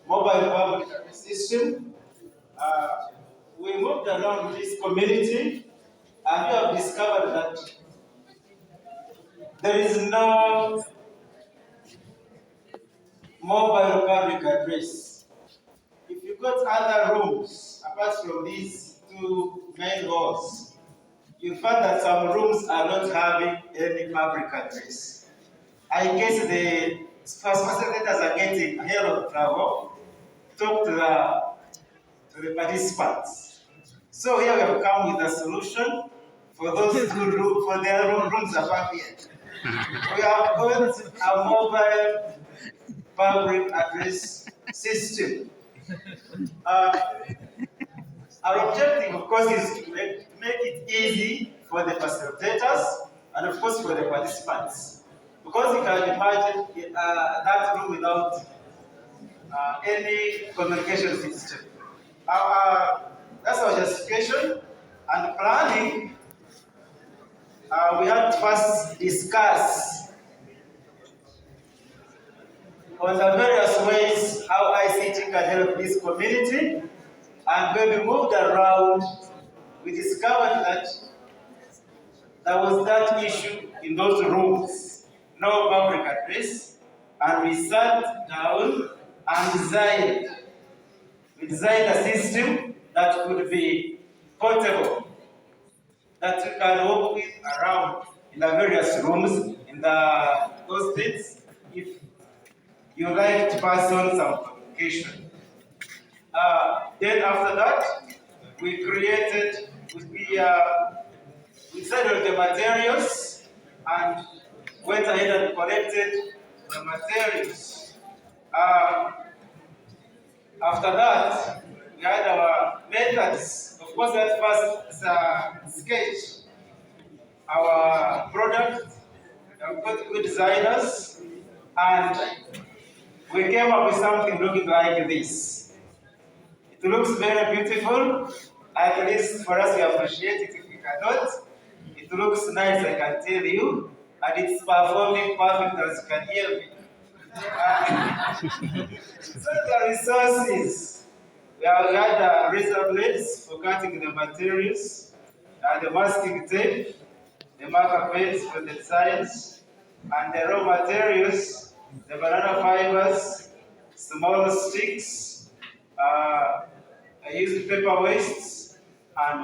mobile public address system. Uh, we moved around this community and we have discovered that there is no mobile public address. If you got other rooms apart from these two main halls, you find that some rooms are not having any public address. I guess the facilitators are getting ahead of travel, talk to the participants. So here we have come with a solution for those for their rooms above here. We have got a mobile public address system. Uh, our objective, of course, is to make it easy for the facilitators and, of course, for the participants. Because you can imagine that room without any communication system. That's our justification and planning. We had to first discuss on the various ways how ICT can help this community. And when we moved around, we discovered that there was that issue in those rooms, no public address, and we sat down and designed a system that could be portable, that you can walk with around in the various rooms in the hostels if you like to pass on some communication. Then after that, we decided the materials and went ahead and collected the materials. After that, we had our methods. Of course, that first sketch our product. We got good designers, and we came up with something looking like this. It looks very beautiful. At least for us, we appreciate it. If we cannot, it looks nice, I can tell you, and it's performing perfect, as you can hear me. So the resources, we had razor blades for cutting the materials, the masking tape, the marker pens for the designs, and the raw materials, the banana fibers, small sticks, I used paper wastes, and